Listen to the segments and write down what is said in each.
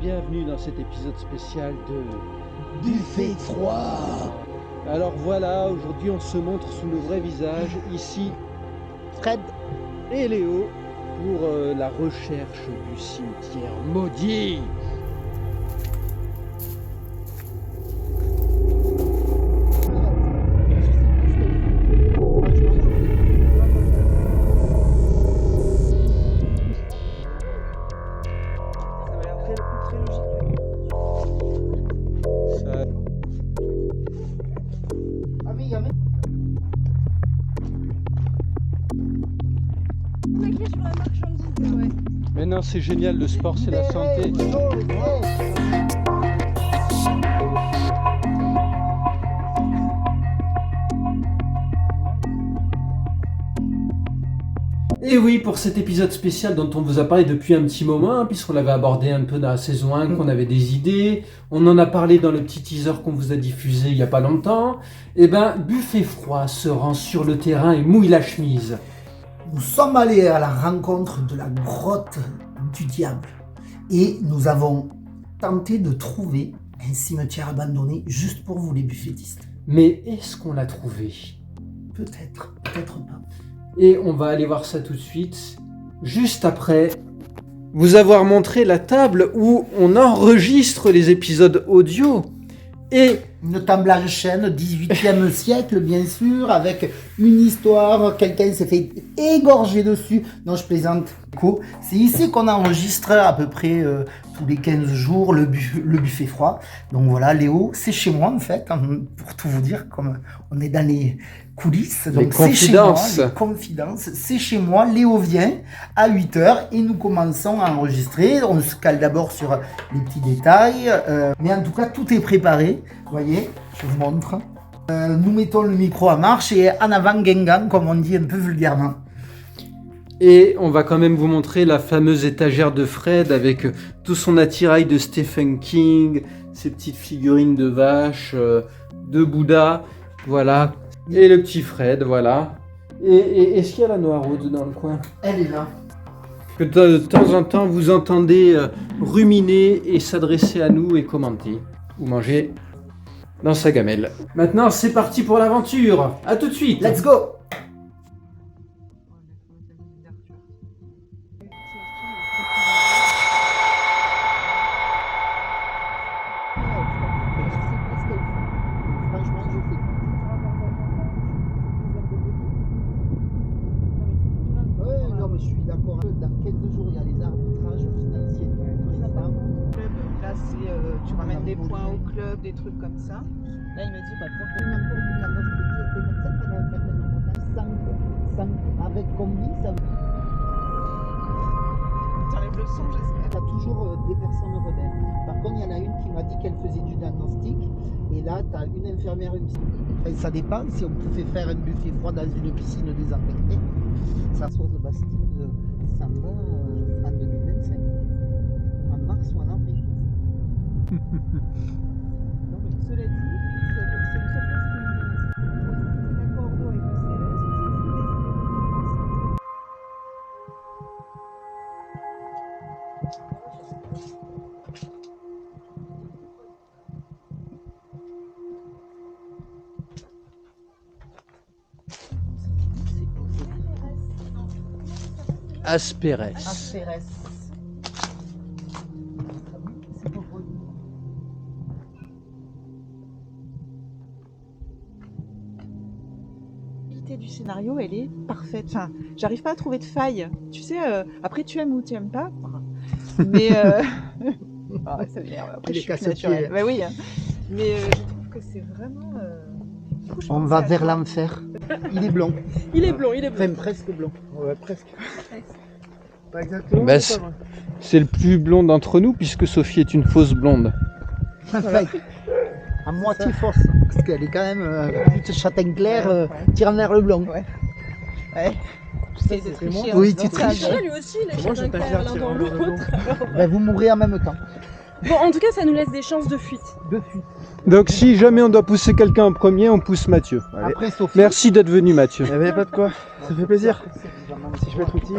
bienvenue dans cet épisode spécial de Buffet froid. Alors voilà, aujourd'hui on se montre sous le vrai visage, ici Fred et Léo pour la recherche du cimetière maudit. Mais non, c'est génial, le sport c'est la santé. Et oui, pour cet épisode spécial dont on vous a parlé depuis un petit moment, hein, puisqu'on l'avait abordé un peu dans la saison 1, qu'on avait des idées, on en a parlé dans le petit teaser qu'on vous a diffusé il n'y a pas longtemps, et ben Buffet froid se rend sur le terrain et mouille la chemise. Nous sommes allés à la rencontre de la grotte du diable et nous avons tenté de trouver un cimetière abandonné juste pour vous les buffettistes. Mais est-ce qu'on l'a trouvé ? Peut-être, peut-être pas. Et on va aller voir ça tout de suite, juste après vous avoir montré la table où on enregistre les épisodes audio. Et une table en chêne, 18e siècle bien sûr, avec une histoire, quelqu'un s'est fait égorger dessus. Non, je plaisante. C'est ici qu'on enregistre à peu près tous les 15 jours le buffet froid. Donc voilà, Léo, c'est chez moi en fait, pour tout vous dire, comme on est dans les coulisses. Donc c'est chez moi, les confidences, c'est chez moi. Léo vient à 8h et nous commençons à enregistrer. On se cale d'abord sur les petits détails, mais en tout cas tout est préparé. Vous voyez, je vous montre. Nous mettons le micro en marche et en avant Gengan, comme on dit un peu vulgairement. Et on va quand même vous montrer la fameuse étagère de Fred avec tout son attirail de Stephen King, ses petites figurines de vaches, de Bouddha, voilà. Et le petit Fred, voilà. Et est-ce qu'il y a la Noiraude dans le coin ? Elle est là. Que de temps en temps vous entendez ruminer et s'adresser à nous et commenter ou manger dans sa gamelle. Maintenant c'est parti pour l'aventure. À tout de suite. Let's go. Tu ramènes des points au club, des trucs comme ça. Là, il me dit, avec combi, ça t'enlèves le son, j'espère. T'as toujours des personnes rebelles. Par contre, il y en a une qui m'a dit qu'elle faisait du diagnostic. Et là, t'as une infirmière, une psychologue. Et ça dépend si on pouvait faire un buffet froid dans une piscine désinfectée. Ça soit de Bastille, ça me va en 2025. En mars ou en avril. Non, mais cela dit, c'est une seule chose qui m'intéresse. C'est d'accord avec le CLS, Asperes. Asperes. Du scénario, elle est parfaite. Enfin, j'arrive pas à trouver de faille. Tu sais, après tu aimes ou tu aimes pas. Mais ah, ça m'énerve. Après, je suis plus naturelle. Bah oui. Mais je trouve que c'est vraiment. On va vers l'enfer. Il est blond. Il est blond, il est blond. Enfin, presque blond. Ouais, presque. Pas exactement. Bah, c'est le plus blond d'entre nous puisque Sophie est une fausse blonde. Voilà. À moitié fausse, parce qu'elle est quand même toute châtain clair, tirant vers le blond. Ouais. Ouais. J'essaie de tricher. Oui, tu triches. Lui aussi, il est châtain clair l'un dans l'autre. Ben, vous mourrez en même temps. Bon, en tout cas, ça nous laisse des chances de fuite. Donc si jamais on doit pousser quelqu'un en premier, on pousse Mathieu. Après, Sophie. Merci d'être venu Mathieu. Il n'y avait pas de quoi. Ça fait plaisir. Si je peux être utile.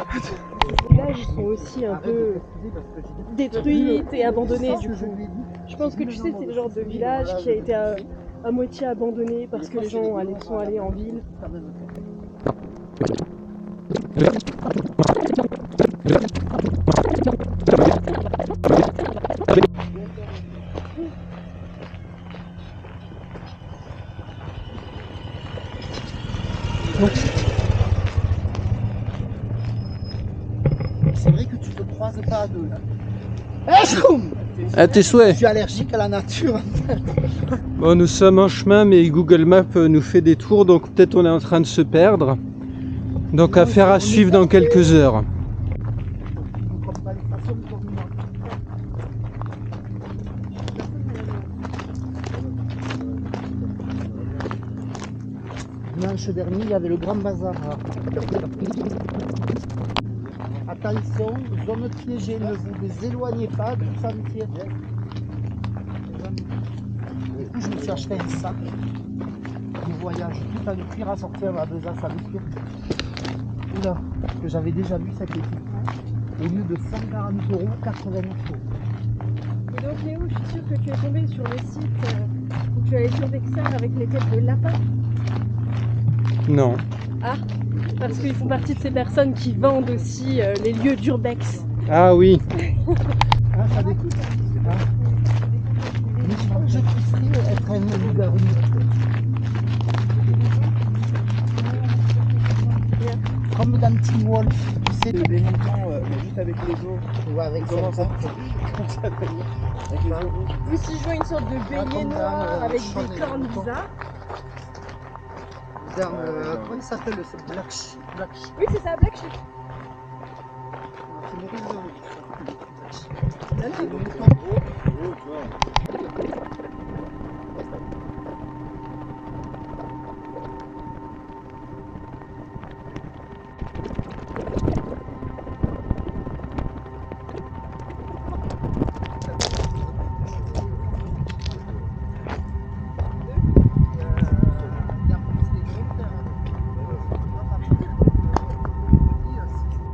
Les villages sont aussi un peu détruits et abandonnés du coup. Je pense que tu sais, c'est le genre de village qui a été à moitié abandonné parce que les gens sont allés en ville. C'est vrai que tu te croises pas à deux là. À tes Je souhaits. suis allergique à la nature. Bon, nous sommes en chemin, mais Google Maps nous fait des tours, donc peut-être on est en train de se perdre. Donc affaire à suivre dans quelques heures. Dimanche dernier, il y avait le grand bazar. Attention, zone piégée, ne vous éloignez pas du sentier. Du coup, je me suis acheté un sac de voyage tout en cuir à sortir à Besançon avec cuir. Oula, que j'avais déjà vu cet été. Au lieu de 140 €, 89 €. Et donc Léo, je suis sûre que tu es tombé sur le site où tu as été Vexar avec les têtes de lapin. Non. Ah, parce qu'ils font partie de ces personnes qui vendent aussi les lieux d'urbex. Ah oui. Ah, ça découle. Ah. Mais je crois que je kifferais être un loup-garou. Comme dans Teen Wolf, tu sais, Les montants, juste avec les os. ouais, avec Comment son ça Comment ça s'appelle avec les os. Ou si je vois une sorte de bélier noir avec des cornes bizarres. Comment il s'appelle ce Black Sheep. Oui, c'est ça, Black Sheep. C'est Maurice Derouille.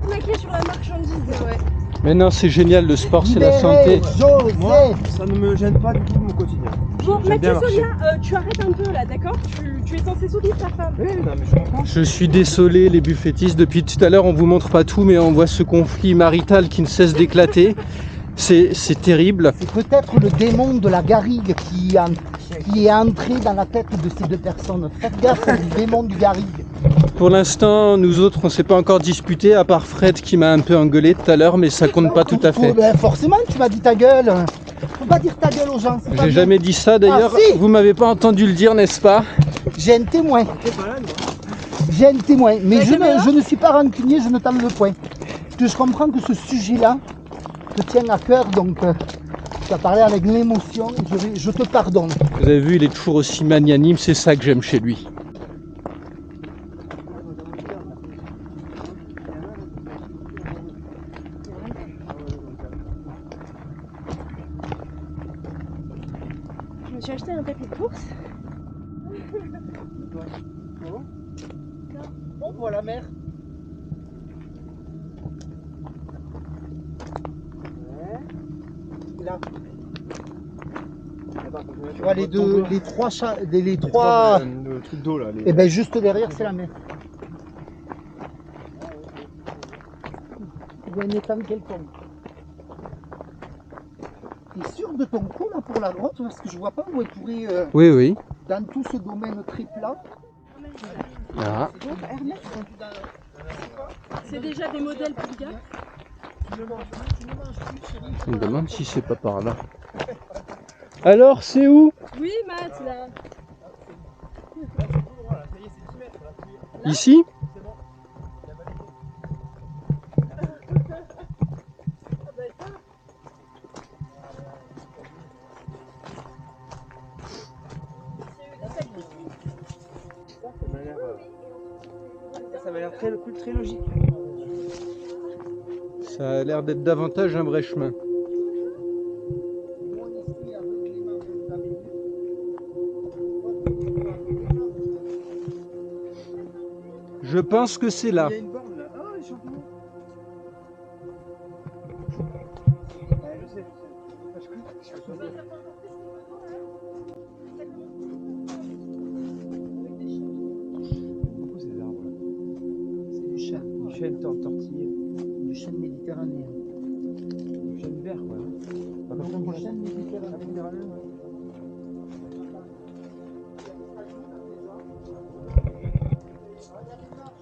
Plaqué sur la marchandise, ouais. Mais non, c'est génial, le sport, c'est la Libéré, santé. José. Moi, ça ne me gêne pas du tout mon quotidien. Bon, J'aime bien Mathieu Sonia, tu arrêtes un peu là, d'accord tu es censé soutenir ta femme. Oui, non, mais je comprends. Je suis désolé, les buffettistes. Depuis tout à l'heure, on vous montre pas tout, mais on voit ce conflit marital qui ne cesse d'éclater. C'est terrible. C'est peut-être le démon de la garrigue qui est entré dans la tête de ces deux personnes. Faites gaffe, c'est le démon du garrigue. Pour l'instant, nous autres, on s'est pas encore disputé, à part Fred qui m'a un peu engueulé tout à l'heure, mais ça compte pas tout à fait. Ben forcément, tu m'as dit ta gueule. Faut pas dire ta gueule aux gens. c'est pas J'ai bien. jamais dit ça d'ailleurs. Ah, si. Vous m'avez pas entendu le dire, n'est-ce pas? J'ai un témoin. T'es pas là, moi. J'ai un témoin. Mais La caméra je ne suis pas rancunier, je ne t'en veux point. Que je comprends que ce sujet-là te tient à cœur, donc tu as parlé avec l'émotion. Je te pardonne. Vous avez vu, il est toujours aussi magnanime, c'est ça que j'aime chez lui. Je me suis acheté un tapis de course. On voit la mer. Là. Tu vois les trois chats, les trois. Le truc d'eau là. Et ben juste derrière c'est la mer. Il y a une étang quelconque. T'es sûr de ton coup là pour la grotte parce que je vois pas où elle pourrait Oui, oui. dans tout ce domaine très plat. Ah. C'est déjà des modèles pour gars. Je me demande si c'est pas par là. Alors, c'est où? Oui, Matt, là. Ici? Ça m'a l'air très logique. Ça a l'air d'être davantage un vrai chemin. Je Je pense que c'est là. Il y a une borne là. Ah, les champignons. Ouais, je sais. Parce que je sais. Beaucoup ces arbres là. C'est du chêne. Du chêne tortillé. Du chêne méditerranéen. Du chêne vert quoi. Pas comme ça pour la Du chêne méditerranéen. méditerranéen.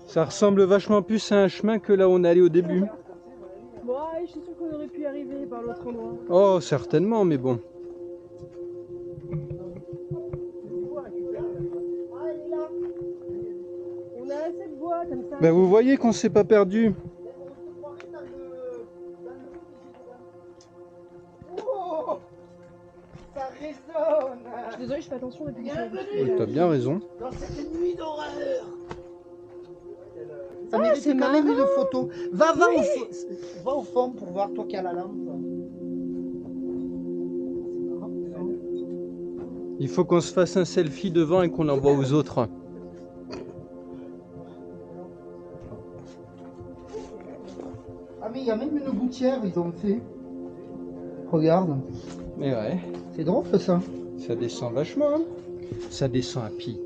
Ça ressemble vachement plus à un chemin que là où on est allé au début. Bon, ouais, je suis sûre qu'on aurait pu y arriver par l'autre endroit. Oh, certainement, mais bon. On a assez de voix comme ça. Ben, vous voyez qu'on s'est pas perdu. Oh, ça résonne Je suis désolée, je fais attention depuis que Oui, t'as bien raison. dans cette nuit d'horreur. Ça Ah, mérite c'est quand même marrant. une photo. Va au fond pour voir toi qui as la lampe. Il faut qu'on se fasse un selfie devant et qu'on l'envoie aux autres. Ah mais il y a même une gouttière, ils ont fait. Regarde, Mais ouais, c'est drôle ça. ça descend vachement. Hein. Ça descend à pic.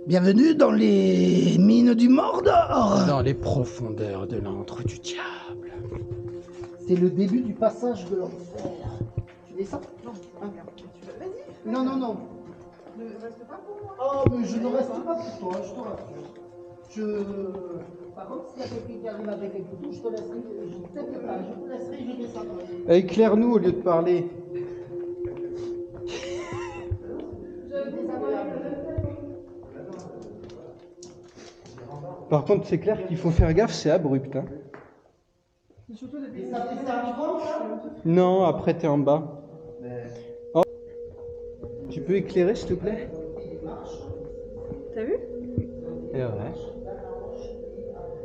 Bienvenue dans les mines du Mordor. Dans les profondeurs de l'antre du diable. C'est le début du passage de l'enfer. Tu descends? Non. Vas-y. Non, non, non. Ne reste pas pour moi. Oh, mais je ne reste pas pour toi, je te rassure. Par contre, s'il y a quelqu'un qui arrive avec un couteau, je te laisserai, je te laisserai, je descendrai. Éclaire-nous au lieu de parler. Par contre, c'est clair qu'il faut faire gaffe, c'est abrupt. Hein. Et ça fait ça avant, ça? Non, après t'es en bas. Oh. Tu peux éclairer s'il te plaît? T'as vu? Eh ouais.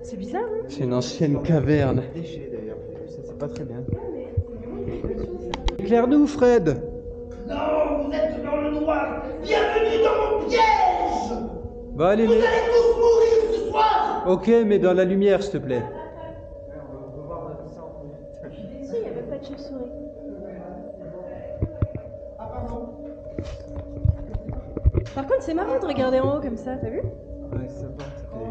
C'est bizarre, hein? C'est une ancienne caverne. Déchets d'ailleurs. Ça c'est pas très bien. Éclaire-nous, Fred. Non, vous êtes dans le noir. Bienvenue dans mon piège. Va aller. Vous allez tous mourir ce soir. Ok, mais dans la lumière, s'il te plaît. Si, il n'y a même pas de chauve-souris. Ah pardon. Par contre, c'est marrant de regarder en haut comme ça, t'as vu? Ouais, c'est sympa. Ça fait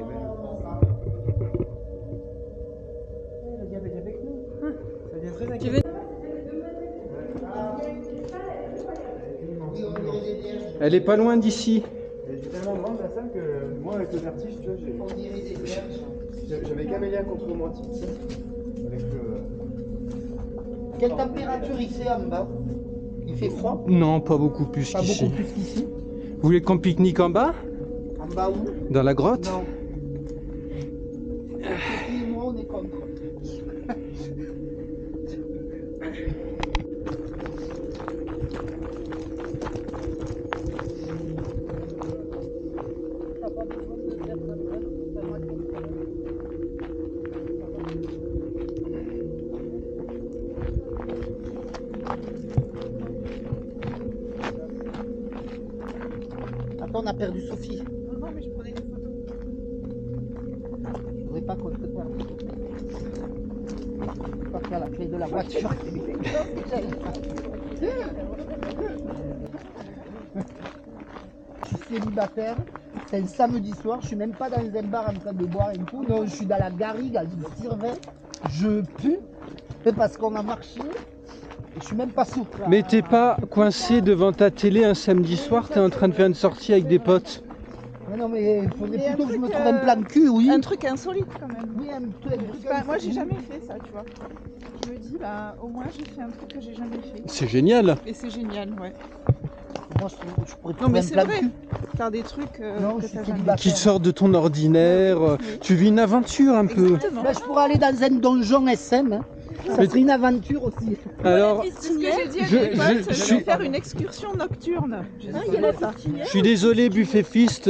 le diable est avec nous. Ça devient très Tu inquiétant. veux... Elle est pas loin d'ici. Elle est tellement grande la salle que moi avec le vertige, tu vois, On dirait des vierges. j'avais Camélia contre moi. Avec Quelle température il fait en bas? Il fait froid? Non, pas beaucoup plus Pas qu'ici. beaucoup plus qu'ici. Vous voulez qu'on pique-nique en bas? En bas où? Dans la grotte? Non. Sophie et moi, on est contre. Attends, on a perdu Sophie. Non, mais je prenais des photos. Je voudrais pas qu'on te perde. Je vais pas faire la clé de la voiture. Je suis célibataire. C'est un samedi soir. Je suis même pas dans un bar en train de boire un coup. Non, je suis dans la garrigue à Sirvin. Je pue. C'est parce qu'on a marché. Et je suis même pas souple. Mais t'es pas coincé devant ta télé un samedi soir, t'es en train de faire une sortie avec des potes. Mais non, mais il faudrait Mais un plutôt que je me truc, trouve un plan de cul, oui. Un truc insolite quand même. Oui, un truc. Enfin, moi, j'ai jamais fait ça, tu vois. Je me dis, bah, au moins, j'ai fait un truc que j'ai jamais fait. C'est génial. Et c'est génial, ouais. Moi, je pourrais Non, trouver mais un c'est plan de vrai. cul. Faire des trucs Non, que je suis t'as jamais célibataire. Qui sort de ton ordinaire. Tu vis une aventure un peu. Exactement. Là, je pourrais aller dans un donjon SM. Hein. Ça Mais serait une aventure aussi. Alors, C'est ce que j'ai dit à Je- mes potes, je je suis- vais faire une excursion nocturne. J'ai dit, Ah, il y a la ça. fistinière. je suis désolé, Buffet Fist.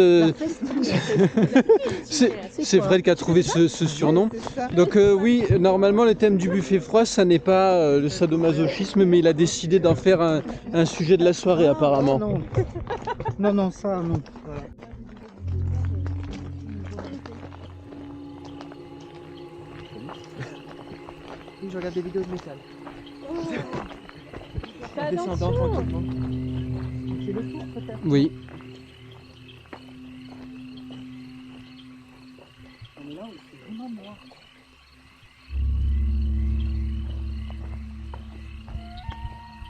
C'est Fred qui a trouvé ce surnom. C'est ça. Donc oui, normalement le thème du buffet froid, ça n'est pas le sadomasochisme, mais il a décidé d'en faire un sujet de la soirée apparemment. Non, non, non, ça, non. Et je regarde des vidéos de métal. Fais Descendant attention. tranquillement. C'est le tour peut-être. Oui. On est là où c'est vraiment noir.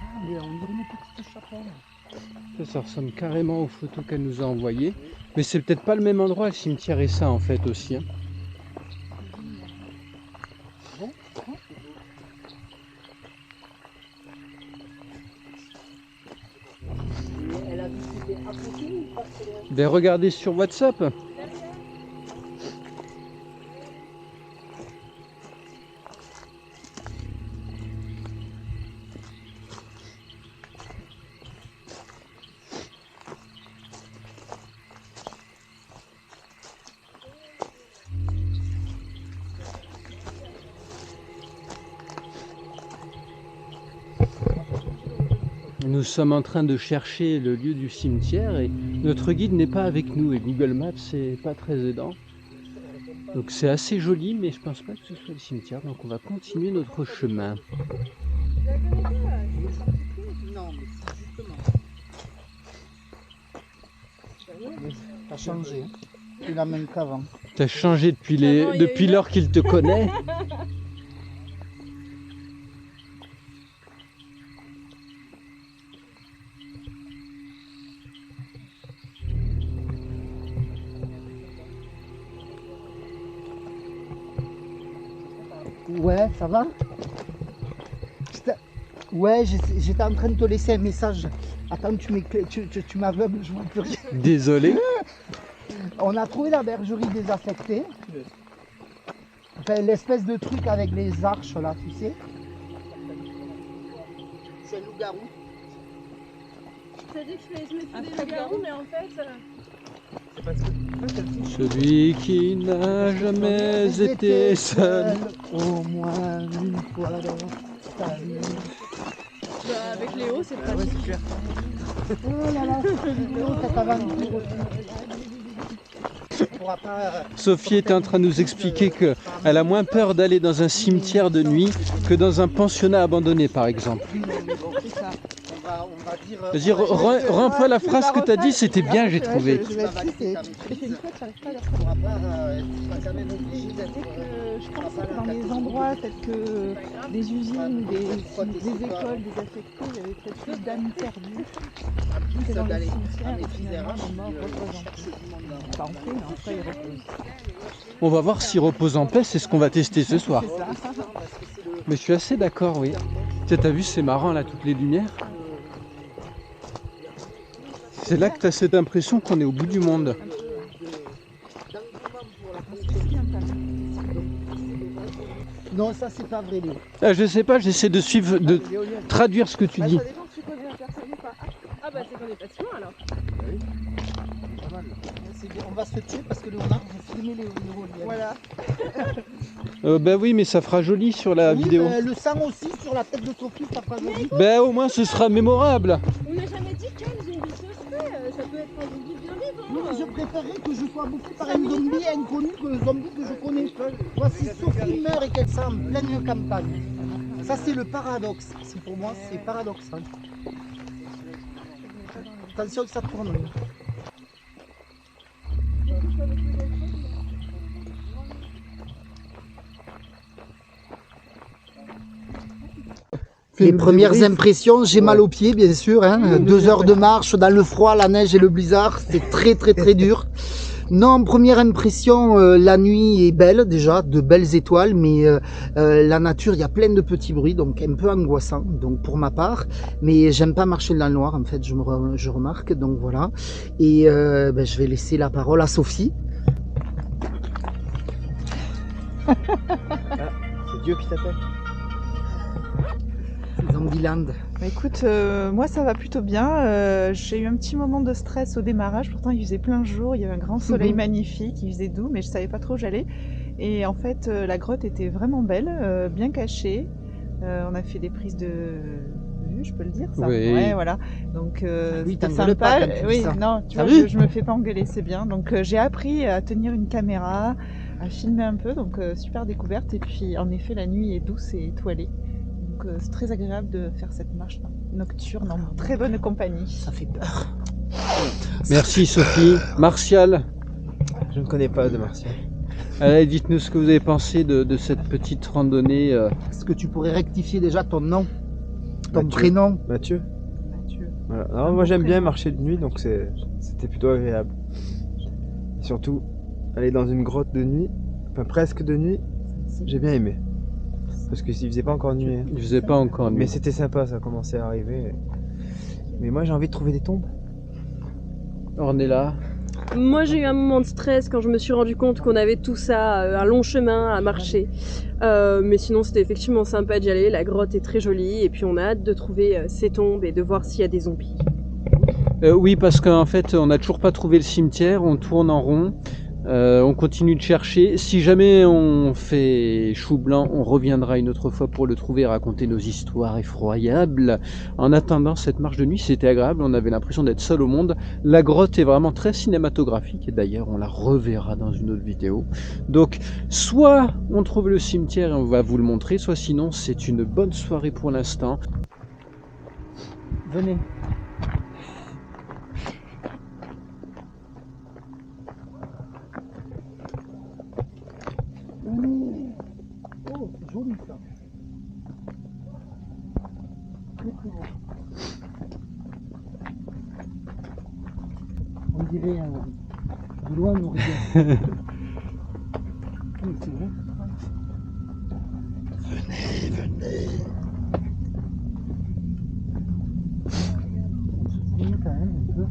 Ah, mais on dirait une petite chapelle. Ça ressemble carrément aux photos qu'elle nous a envoyées. Mais c'est peut-être pas le même endroit, le cimetière et ça en fait aussi. Hein. Elle a visité à côté ou pas? Ben regardez sur WhatsApp. Nous sommes en train de chercher le lieu du cimetière et notre guide n'est pas avec nous et Google Maps c'est pas très aidant. Donc c'est assez joli mais je pense pas que ce soit le cimetière donc on va continuer notre chemin. Non, mais c'est justement. T'as changé. Tu la même qu'avant. T'as changé depuis l'heure qu'il te connaît. Ouais, ça va? Ouais, j'étais en train de te laisser un message. Attends, tu m'aveugles, je vois plus rien. Désolé. On a trouvé la bergerie désaffectée. Enfin, l'espèce de truc avec les arches là, tu sais. C'est un loup-garou. Je t'ai dit que je me suis des loups-garous, mais en fait... Celui qui n'a jamais été seul. Au moins une fois dans sa vie. Bah, avec Léo, c'est pratique. C'est clair. Oh là là, cette aventure aussi. On pourra pas, Sophie était en train de nous expliquer qu'elle a moins peur d'aller dans un cimetière de nuit que dans un pensionnat abandonné par exemple. C'est ça. on va dire. Vas-y, rends-toi la phrase que tu as dit, c'était bien j'ai trouvé. Je vais être triste. C'est une fois que j'arrive pas à la On pourra pas, tu seras quand même obligé Tu d'être. sais que je pense que dans les endroits tels que des usines, des écoles, des affectés, il y avait peut-être plus d'âmes perdues que dans les cimetières. Et finalement, les morts représentent. Pas en paix, mais en tout cas, ils reposent. On va voir s'il repose en paix, c'est ce qu'on va tester ce soir. C'est ça. Mais je suis assez d'accord, oui. Tu as vu, c'est marrant là, toutes les lumières. C'est là que tu as cette impression qu'on est au bout du monde. Non, ça c'est pas vrai, Léo. Ah, je sais pas, j'essaie de suivre, de traduire ce que tu dis. Ça dépend si tu connais la personne ou pas. Ah bah c'est qu'on est pas si loin alors. On va se tuer parce que Léonard veut filmer les éoliennes. Voilà. Bah oui, mais ça fera joli sur la Oui, vidéo. le sang aussi sur la tête de Sophie, ça fera joli. Bah au moins ce sera mémorable. On n'a jamais dit quel zombie ce serait. Ça peut être un zombie bien vivant. Oui, mais je préférerais que je sois bouffé par un zombie inconnu que le zombie que je connais. Voici Sophie meurt et qu'elle soit en pleine campagne. Ça c'est le paradoxe. Pour moi, c'est paradoxal. Attention que ça tourne. Les premières impressions, j'ai mal aux pieds bien sûr, hein. 2 heures de marche dans le froid, la neige et le blizzard, c'est très dur. Non, première impression, la nuit est belle déjà, de belles étoiles, mais la nature, il y a plein de petits bruits, donc un peu angoissant, donc pour ma part. Mais j'aime pas marcher dans le noir, en fait, je remarque, donc voilà. Et je vais laisser la parole à Sophie. C'est Dieu qui t'appelle. Zombieland. Bah écoute, moi ça va plutôt bien. J'ai eu un petit moment de stress au démarrage. Pourtant, il faisait plein jour. Il y avait un grand soleil magnifique. Il faisait doux, mais je savais pas trop où j'allais. Et en fait, la grotte était vraiment belle, bien cachée. On a fait des prises de vue, je peux le dire ça. Oui. Ouais, voilà. Donc Oui, c'était t'engueules pas sympa. quand tu dis Oui, ça. non, tu T'as vois, vu je me fais pas engueuler, c'est bien. Donc j'ai appris à tenir une caméra. à filmer un peu, donc super découverte. Et puis en effet, la nuit est douce et étoilée. Donc c'est très agréable de faire cette marche nocturne en très bonne compagnie. Ça fait peur. Merci Sophie. Martial, Je ne connais pas de Martial. allez, dites-nous ce que vous avez pensé de cette petite randonnée. Est-ce que tu pourrais rectifier déjà ton nom, ton Mathieu. prénom? Mathieu. Mathieu. Voilà. Alors, moi j'aime bien marcher de nuit, donc c'était plutôt agréable. Et surtout, aller dans une grotte de nuit, enfin presque de nuit, j'ai bien aimé. Parce que s'il faisait pas encore nuit. Hein. Je vous ai pas encore Mais mis. c'était sympa, ça commençait à arriver. Mais moi j'ai envie de trouver des tombes. Ornella. Moi, j'ai eu un moment de stress quand je me suis rendu compte qu'on avait tout ça, un long chemin à marcher. Mais sinon, c'était effectivement sympa d'y aller. La grotte est très jolie et puis on a hâte de trouver ces tombes et de voir s'il y a des zombies. Oui, parce qu'en fait, on n'a toujours pas trouvé le cimetière, on tourne en rond, on continue de chercher. Si jamais on fait chou blanc, on reviendra une autre fois pour le trouver et raconter nos histoires effroyables. En attendant, cette marche de nuit, c'était agréable, on avait l'impression d'être seul au monde. La grotte est vraiment très cinématographique, et d'ailleurs, on la reverra dans une autre vidéo. Donc, soit on trouve le cimetière et on va vous le montrer, soit sinon, c'est une bonne soirée pour l'instant. Venez. Oh, c'est joli ça. Très très beau. On dirait de loin on regarde. Oui, c'est vrai. Venez. On se souvient quand même un peu.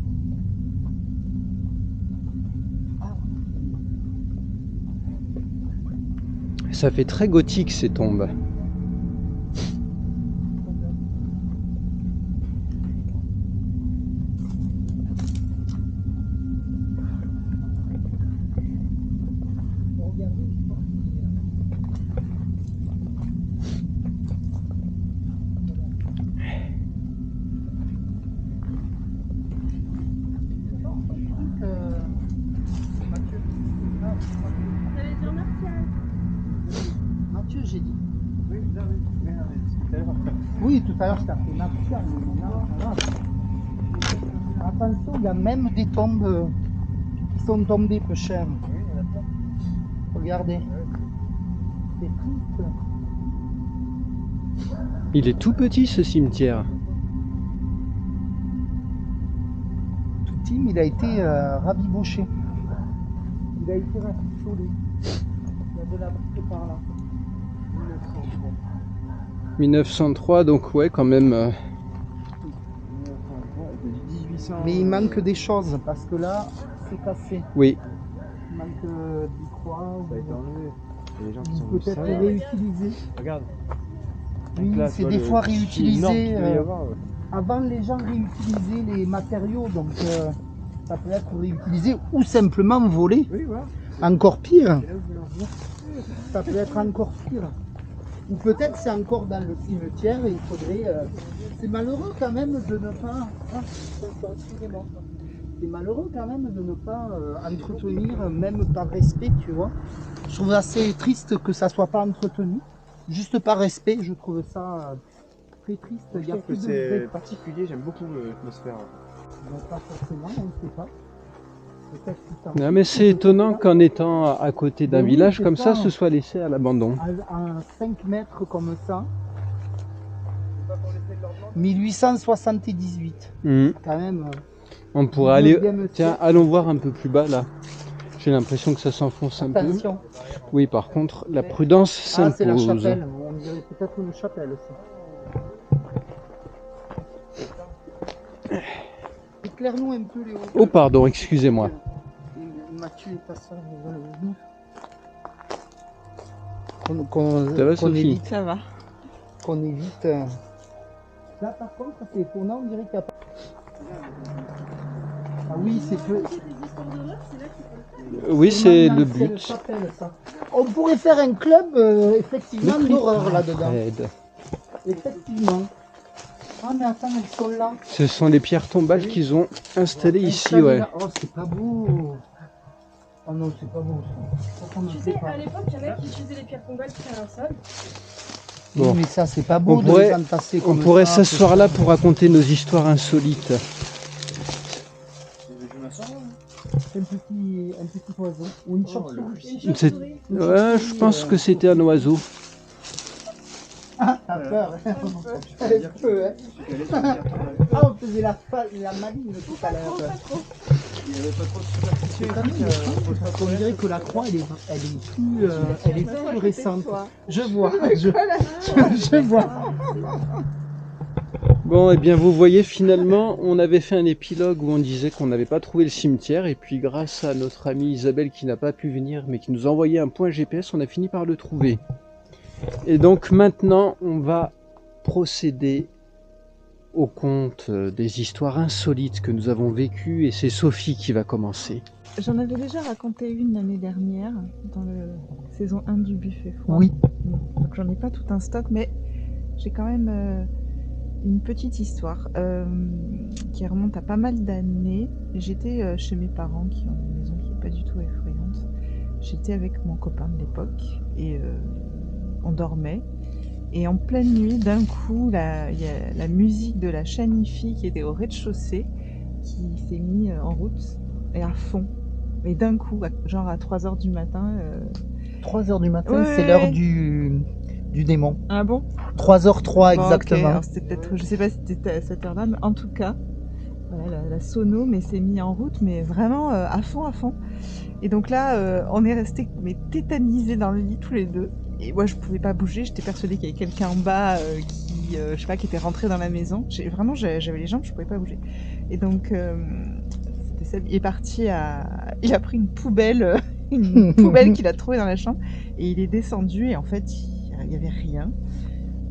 Ça fait très gothique ces tombes. Mathieu, j'ai dit. Oui, tout à l'heure, je t'ai appelé Martial. Attention, il y a même des tombes qui sont tombées peu chères. Regardez. C'est triste. Il est tout petit ce cimetière. Tout Tim, il a été rabiboché. Il a été rafistolé. Il y a de la brique par là. 1903, donc ouais, quand même. Mais il manque des choses parce que là, c'est cassé. Oui. Il manque des croix. Ça a été enlevé. Il y a des gens qui sont Ou peut-être venus réutilisé. Regarde. Oui, Donc là, c'est tu vois des le fois tissu réutilisé. énorme qu'il devait y avoir, ouais. Avant, les gens réutilisaient les matériaux, donc ça peut être réutilisé ou simplement volé. Oui, voilà. Encore pire. C'est là où je voulais en venir. Ça peut être encore pire. Ou peut-être c'est encore dans le cimetière et il faudrait. C'est malheureux quand même de ne pas. Ah, excusez-moi. C'est malheureux quand même de ne pas entretenir, même par respect, tu vois. Je trouve assez triste que ça soit pas entretenu. Juste par respect, je trouve ça très triste. Je Il y a trouve que plus de c'est respect. particulier, j'aime beaucoup l'atmosphère. Donc, pas forcément, on ne sait pas. Peut-être que ça- Non, mais c'est étonnant qu'en étant à côté d'un Mais oui, village c'est comme ça, ça. ce soit laissé à l'abandon. À 5 mètres comme ça. 1878, quand même. On pourrait aller. Deuxième Tiens, siècle. allons voir un peu plus bas là. J'ai l'impression que ça s'enfonce un peu. Attention. Oui, par contre, la prudence Ah, c'est la s'impose. chapelle. On dirait peut-être une chapelle aussi. Éclaire-nous un peu, Léo. Oh, pardon, excusez-moi. Mathieu est passé devant le nous. Ça va, Qu'on Sophie évite. Ça va. Qu'on évite. Là, par contre, c'est étonnant, on dirait qu'il n'y a pas. Ah oui, c'est que. Oui, c'est une le ancienne but. chapelle, ça. On pourrait faire un club, effectivement, d'horreur là-dedans. Fred. Effectivement. Ah, mais attends, ils sont là. Ce sont les pierres tombales qu'ils ont installées ici, ouais. Oh, c'est pas beau. Oh non, c'est pas beau ça. Tu sais, à l'époque, il y en a qui utilisaient les pierres tombales pour faire un sol. Oui, Bon. mais ça, c'est pas beau On de pourrait- les entasser On comme pourrait ça, s'asseoir là pour raconter nos histoires insolites. C'est un petit oiseau ou une chauve-souris. C'est- Ouais, je pense que c'était un oiseau. Ah, t'as peur. Elle peut, hein. Ah, on faisait la maline tout à l'heure. On dirait que la croix, elle est plus récente. Je vois, je vois. Bon, et bien vous voyez, finalement, on avait fait un épilogue où on disait qu'on n'avait pas trouvé le cimetière, et puis grâce à notre amie Isabelle qui n'a pas pu venir, mais qui nous a envoyé un point GPS, on a fini par le trouver. Et donc maintenant, on va procéder au conte des histoires insolites que nous avons vécues, et c'est Sophie qui va commencer. J'en avais déjà raconté une l'année dernière, dans la saison 1 du Buffet Froid. Oui. Donc j'en ai pas tout un stock, mais j'ai quand même une petite histoire qui remonte à pas mal d'années. J'étais chez mes parents qui ont une maison qui n'est pas du tout effrayante. J'étais avec mon copain de l'époque et on dormait. Et en pleine nuit, d'un coup, il y a la musique de la chaîne hi-fi qui était au rez-de-chaussée qui s'est mise en route et à fond. Et d'un coup, genre à 3h du matin. 3h du matin, Ouais, c'est ouais, l'heure ouais. du démon. Ah bon? 3h03 Bon, ok. exactement. Alors, c'était peut-être, je sais pas si c'était à cette heure-là, mais en tout cas, voilà, la sono mais s'est mise en route, mais vraiment à fond, à fond. Et donc là, on est restés tétanisés dans le lit tous les deux. Et moi, je pouvais pas bouger. J'étais persuadée qu'il y avait quelqu'un en bas qui, je sais pas, qui était rentré dans la maison. J'avais les jambes, je pouvais pas bouger. Et donc, il est parti il a pris une poubelle qu'il a trouvée dans la chambre, et il est descendu. Et en fait, il y avait rien.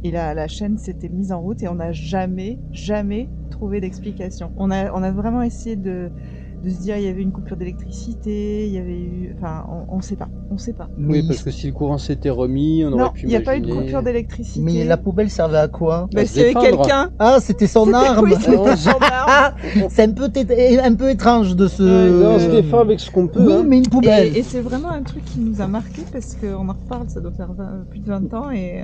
Et la chaîne s'était mise en route et on n'a jamais trouvé d'explication. On a vraiment essayé de se dire il y avait une coupure d'électricité, il y avait eu... Enfin, on sait pas. Oui, parce que si le courant s'était remis, on Non, aurait pu il n'y a pas eu de imaginer. coupure d'électricité. Mais la poubelle servait à quoi? Bah, se s'il y avait défendre. quelqu'un... Ah, c'était son arme. Oui, c'était son arme. Ah, c'est un peu étrange de se... Non, on se défend avec ce qu'on peut. Oui, hein. mais une poubelle. Et c'est vraiment un truc qui nous a marqué parce qu'on en reparle, ça doit faire plus de 20 ans et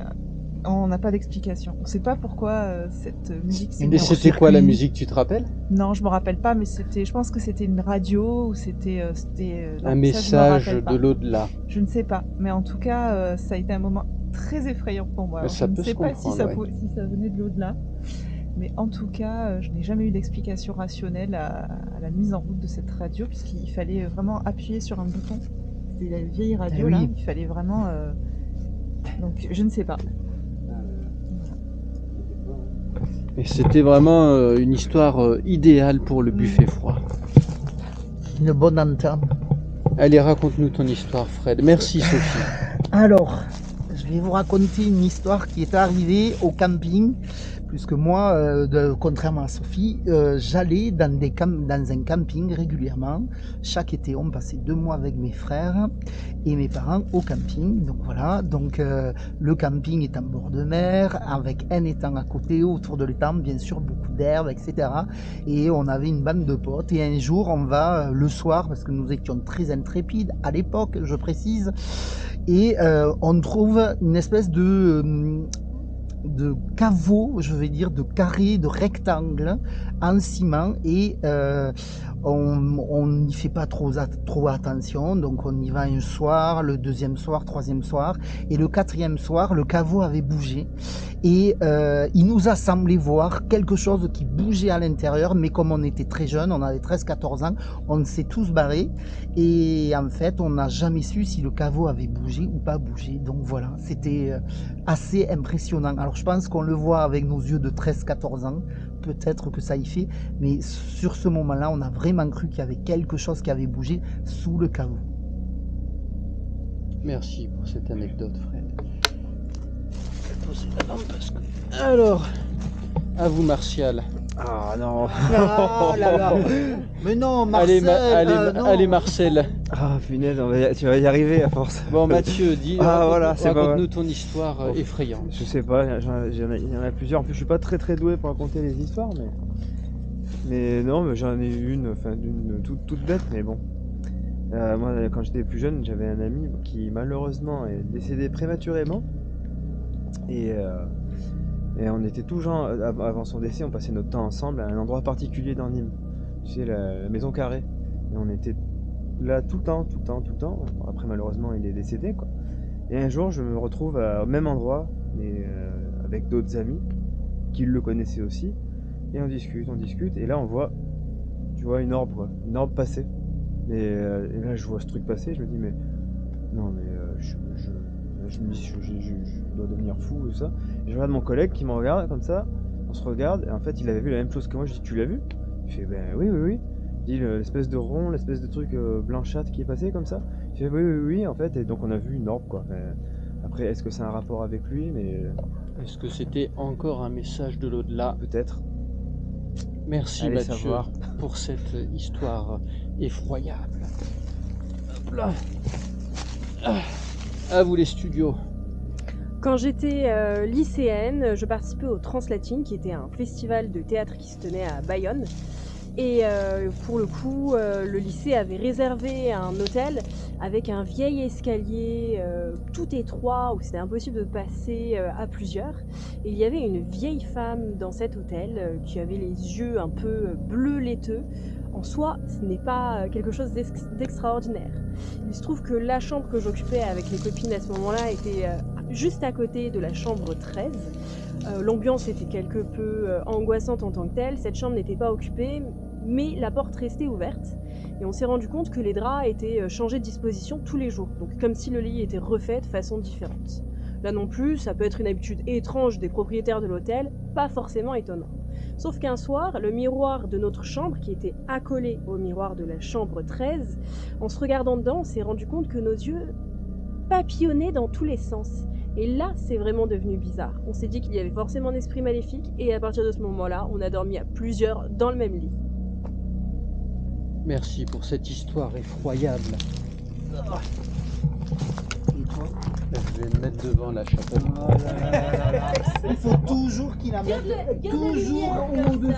on n'a pas d'explication. On ne sait pas pourquoi cette musique s'est Et mise en c'était quoi la circuit. musique, tu te rappelles? Non, je me rappelle pas, mais je pense que c'était une radio ou c'était non, ça, je Un me message rappelle pas. de l'au-delà. Je ne sais pas, mais en tout cas, ça a été un moment très effrayant pour moi. Mais ça je ne peut sais se pas si ça, comprendre, si ça venait de l'au-delà, mais en tout cas, je n'ai jamais eu d'explication rationnelle à la mise en route de cette radio, puisqu'il fallait vraiment appuyer sur un bouton. C'était la vieille radio, Eh là, oui. il fallait vraiment... Donc, je ne sais pas. Et c'était vraiment une histoire idéale pour le buffet froid. Une bonne antenne. Allez, raconte-nous ton histoire, Fred. Merci, Sophie. Alors, je vais vous raconter une histoire qui est arrivée au camping, puisque moi, contrairement à Sophie, j'allais dans un camping régulièrement. Chaque été, on passait 2 mois avec mes frères et mes parents au camping. Donc voilà, le camping est en bord de mer, avec un étang à côté, autour de l'étang, bien sûr, beaucoup d'herbe, etc. Et on avait une bande de potes. Et un jour, on va le soir, parce que nous étions très intrépides à l'époque, je précise, et on trouve une espèce de caveau, je vais dire, de carré, de rectangle en ciment, et on n'y fait pas trop attention, donc on y va un soir, le deuxième soir, troisième soir, et le quatrième soir, le caveau avait bougé, et il nous a semblé voir quelque chose qui bougeait à l'intérieur, mais comme on était très jeunes, on avait 13-14 ans, on s'est tous barrés, et en fait, on n'a jamais su si le caveau avait bougé ou pas bougé, donc voilà, c'était assez impressionnant. Alors je pense qu'on le voit avec nos yeux de 13-14 ans, peut-être que ça y fait, mais sur ce moment-là, on a vraiment cru qu'il y avait quelque chose qui avait bougé sous le caveau. Merci pour cette anecdote, Fred. Alors, à vous, Martial. Ah non. Ah là là. Mais non, Marcel, Allez, Marcel. Ah punaise, tu vas y arriver à force. Bon, Mathieu, Voilà, c'est pas raconte-nous ton histoire effrayante. Je sais pas, il y en a plusieurs. En plus, je suis pas très doué pour raconter les histoires, mais non, mais j'en ai une, enfin, toute bête, mais bon. Moi, quand j'étais plus jeune, j'avais un ami qui malheureusement est décédé prématurément. Et on était toujours, avant son décès, on passait notre temps ensemble à un endroit particulier dans Nîmes. Tu sais, la maison carrée. Et on était là tout le temps. Après, malheureusement, il est décédé, quoi. Et un jour, je me retrouve au même endroit, mais avec d'autres amis qui le connaissaient aussi. Et on discute. Et là, on voit, tu vois, une orbe passer. Et là, je vois ce truc passer. Je me dis, mais non, mais je me dis, je dois devenir fou et ça. Et je regarde mon collègue qui me regarde comme ça. On se regarde. Et en fait, il avait vu la même chose que moi. Je dis, tu l'as vu? Il fait, ben oui. Il dit, l'espèce de rond, l'espèce de truc blanchâtre qui est passé comme ça. Il fait, oui, en fait. Et donc, on a vu une orbe, quoi. Après, est-ce que c'est un rapport avec lui? Mais Est-ce que c'était encore un message de l'au-delà? peut-être. Merci Allez Mathieu savoir. pour cette histoire effroyable. Hop là. À vous les studios. Quand j'étais lycéenne, je participais au Translatine, qui était un festival de théâtre qui se tenait à Bayonne. Et pour le coup, le lycée avait réservé un hôtel avec un vieil escalier tout étroit où c'était impossible de passer à plusieurs. Et il y avait une vieille femme dans cet hôtel qui avait les yeux un peu bleu laiteux. En soi, ce n'est pas quelque chose d'extraordinaire. Il se trouve que la chambre que j'occupais avec les copines à ce moment-là était juste à côté de la chambre 13. L'ambiance était quelque peu angoissante en tant que telle. Cette chambre n'était pas occupée, mais la porte restait ouverte. Et on s'est rendu compte que les draps étaient changés de disposition tous les jours. Donc comme si le lit était refait de façon différente. Là non plus, ça peut être une habitude étrange des propriétaires de l'hôtel, pas forcément étonnant. Sauf qu'un soir, le miroir de notre chambre, qui était accolé au miroir de la chambre 13, en se regardant dedans, on s'est rendu compte que nos yeux papillonnaient dans tous les sens. Et là, c'est vraiment devenu bizarre. On s'est dit qu'il y avait forcément un esprit maléfique, et à partir de ce moment-là, on a dormi à plusieurs dans le même lit. Merci pour cette histoire effroyable. Je vais me mettre devant la chapelle. Il faut toujours qu'il la mette toujours au-dessus.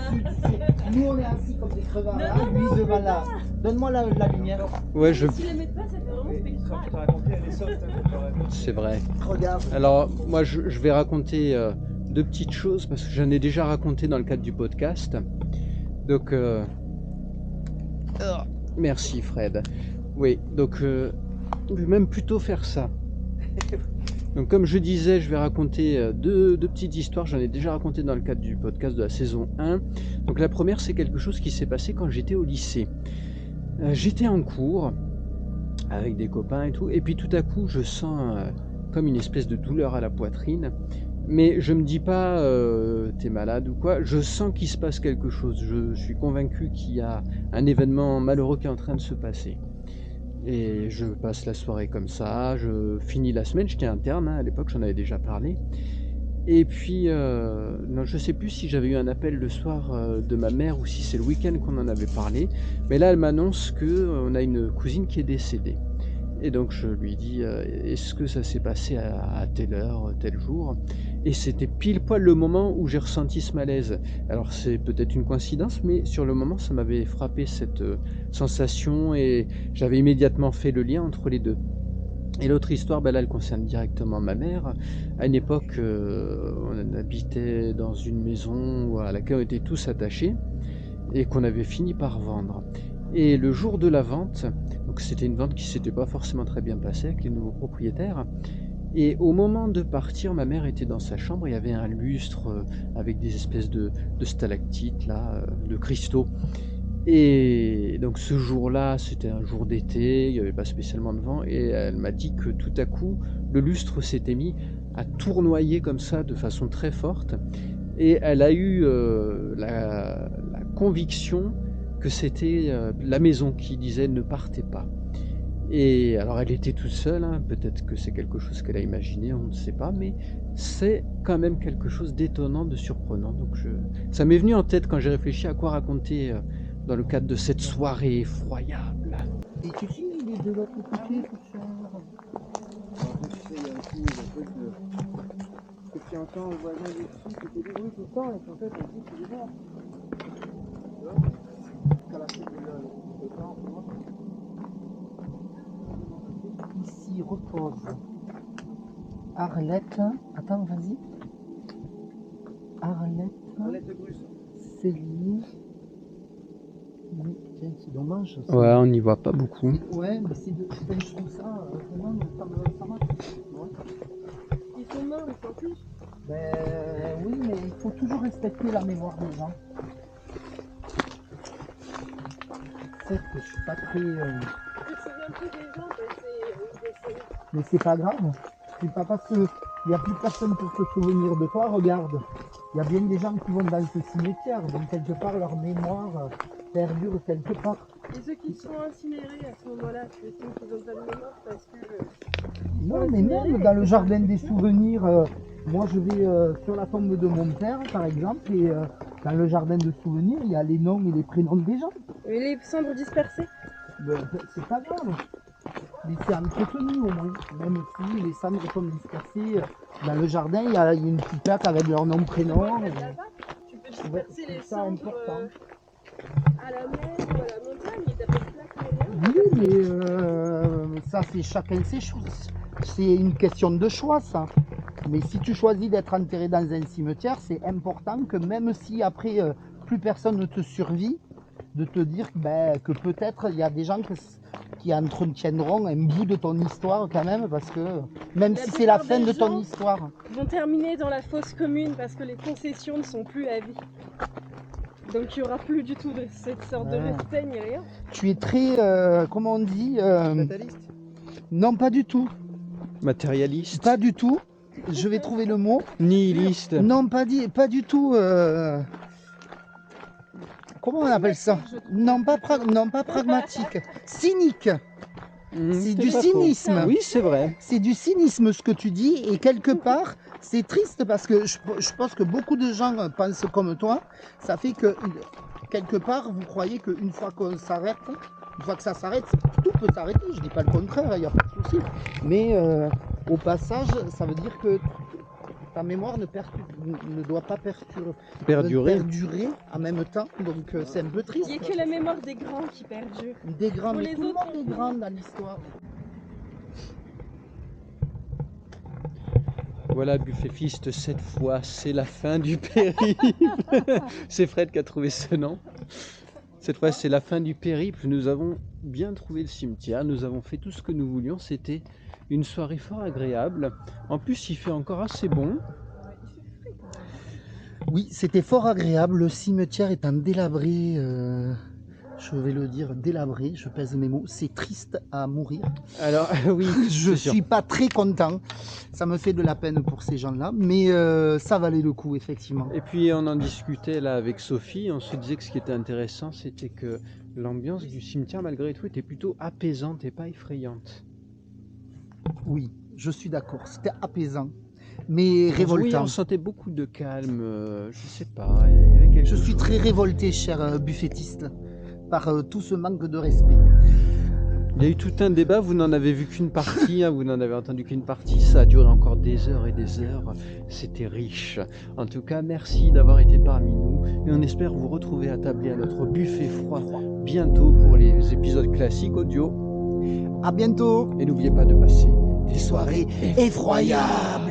Nous, on est assis comme des crevards là, lui devant là. Donne-moi la lumière. Ouais, Si la mettent pas, ça fait vraiment spectacle. c'est vrai. Regarde. Alors, moi, je vais raconter deux petites choses parce que j'en ai déjà raconté dans le cadre du podcast. Donc, merci Fred. Oui, donc, je vais même plutôt faire ça. Donc, comme je disais, je vais raconter deux petites histoires. J'en ai déjà raconté dans le cadre du podcast de la saison 1. Donc, la première, c'est quelque chose qui s'est passé quand j'étais au lycée. J'étais en cours avec des copains et tout, et puis tout à coup, je sens comme une espèce de douleur à la poitrine. Mais je me dis pas t'es malade ou quoi, je sens qu'il se passe quelque chose. Je suis convaincu qu'il y a un événement malheureux qui est en train de se passer. Et je passe la soirée comme ça, je finis la semaine, j'étais interne, à l'époque j'en avais déjà parlé. Et puis, non, je sais plus si j'avais eu un appel le soir de ma mère ou si c'est le week-end qu'on en avait parlé. Mais là, elle m'annonce qu'on a une cousine qui est décédée. Et donc je lui dis, est-ce que ça s'est passé à telle heure, tel jour? Et c'était pile poil le moment où j'ai ressenti ce malaise. Alors c'est peut-être une coïncidence, mais sur le moment ça m'avait frappé cette sensation et j'avais immédiatement fait le lien entre les deux. Et l'autre histoire, là elle concerne directement ma mère. À une époque, on habitait dans une maison à laquelle on était tous attachés et qu'on avait fini par vendre. Et le jour de la vente, donc c'était une vente qui s'était pas forcément très bien passée avec les nouveaux propriétaires. Et au moment de partir, ma mère était dans sa chambre, il y avait un lustre avec des espèces de stalactites, là, de cristaux. Et donc ce jour-là, c'était un jour d'été, il n'y avait pas spécialement de vent, et elle m'a dit que tout à coup, le lustre s'était mis à tournoyer comme ça de façon très forte. Et elle a eu la conviction que c'était la maison qui disait ne partez pas. Et alors elle était toute seule, hein, peut-être que c'est quelque chose qu'elle a imaginé, on ne sait pas, mais c'est quand même quelque chose d'étonnant, de surprenant. Donc ça m'est venu en tête quand j'ai réfléchi à quoi raconter dans le cadre de cette soirée effroyable. Et tu sais, il est de l'autre côté, tout ça. Tu sais, il y a aussi le truc de... que tu entends le voisin dessus, qui fait des bruits tout le temps, et qu'en fait, on dit que c'est des morts. Tu vois? Qu'à la fin de le temps, ici repose Arlette. Attends, vas-y. Arlette Céline. Oui, tiens, c'est dommage. Ça. Ouais, on n'y voit pas beaucoup. Ouais, mais c'est de. Ben, je trouve ça vraiment ça marche. Ouais. Ils sont morts, ils sont plus. Ben oui, mais il faut toujours respecter la mémoire des gens. Certes, je suis pas très. Tu te souviens plus des gens, c'est décédé. Mais c'est pas grave. C'est pas parce qu'il n'y a plus personne pour se souvenir de toi, regarde. Il y a bien des gens qui vont dans ce cimetière, donc quelque part leur mémoire perdure quelque part. Et ceux qui sont incinérés à ce moment-là, tu estimes qu'ils ont pas de mémoire parce que. Non, mais même dans le jardin des souvenirs, moi je vais sur la tombe de mon père par exemple, et dans le jardin de souvenirs, il y a les noms et les prénoms des gens. Et les cendres dispersées? Ben, c'est pas grave. Mais c'est entretenu au moins. Même si les cendres sont dispersées dans le jardin, il y a une petite plaque avec leur nom, prénom. Tu peux disperser Ouais, les c'est ça cendres important. à la mer ou à la montagne et t'as pas de plaque ni rien. Oui, mais ça c'est chacun ses choses. C'est une question de choix ça. Mais si tu choisis d'être enterré dans un cimetière, c'est important que même si après plus personne ne te survit, de te dire que peut-être il y a des gens qui entretiendront un bout de ton histoire quand même, parce que même si c'est la fin de ton histoire. Vont terminer dans la fosse commune parce que les concessions ne sont plus à vie. Donc il n'y aura plus du tout de cette sorte de respect ni rien. Tu es très, comment on dit Fataliste. Non, pas du tout. Matérialiste. Pas du tout. Je vais trouver le mot. Nihiliste. Non, pas du tout. Comment on appelle ça? Non, pas pragmatique. Cynique. C'est du pas faux. cynisme. Oui, c'est vrai. C'est du cynisme ce que tu dis, et quelque part, c'est triste parce que je pense que beaucoup de gens pensent comme toi. Ça fait que, quelque part, vous croyez qu'une fois qu'on s'arrête, une fois que ça s'arrête, tout peut s'arrêter. Je dis pas le contraire, il n'y a pas de souci. Mais au passage, ça veut dire que ta mémoire ne doit pas perdurer en même temps. Donc c'est un peu triste. Il n'y a que la mémoire des grands qui perdure. Des grands, Pour mais les tout le autres, monde est grand dans l'histoire. Voilà, Buffetfist, cette fois, c'est la fin du périple. C'est Fred qui a trouvé ce nom. Cette fois, c'est la fin du périple. Nous avons bien trouvé le cimetière. Nous avons fait tout ce que nous voulions. C'était une soirée fort agréable. En plus, il fait encore assez bon. Oui, c'était fort agréable. Le cimetière étant délabré, je vais le dire, délabré, je pèse mes mots. C'est triste à mourir. Alors, oui, Je c'est sûr. suis pas très content. Ça me fait de la peine pour ces gens-là, mais ça valait le coup, effectivement. Et puis, on en discutait là avec Sophie. On se disait que ce qui était intéressant, c'était que l'ambiance du cimetière, malgré tout, était plutôt apaisante et pas effrayante. Oui, je suis d'accord. C'était apaisant, mais Oui, révoltant. on sentait beaucoup de calme. Je sais pas. Il y avait quelque Je suis chose. très révolté, cher buffettiste, par tout ce manque de respect. Il y a eu tout un débat, vous n'en avez vu qu'une partie, vous n'en avez entendu qu'une partie, ça a duré encore des heures et des heures, c'était riche. En tout cas, merci d'avoir été parmi nous, et on espère vous retrouver attablés à notre buffet froid bientôt pour les épisodes classiques audio. À bientôt. Et n'oubliez pas de passer Des soirées effroyables.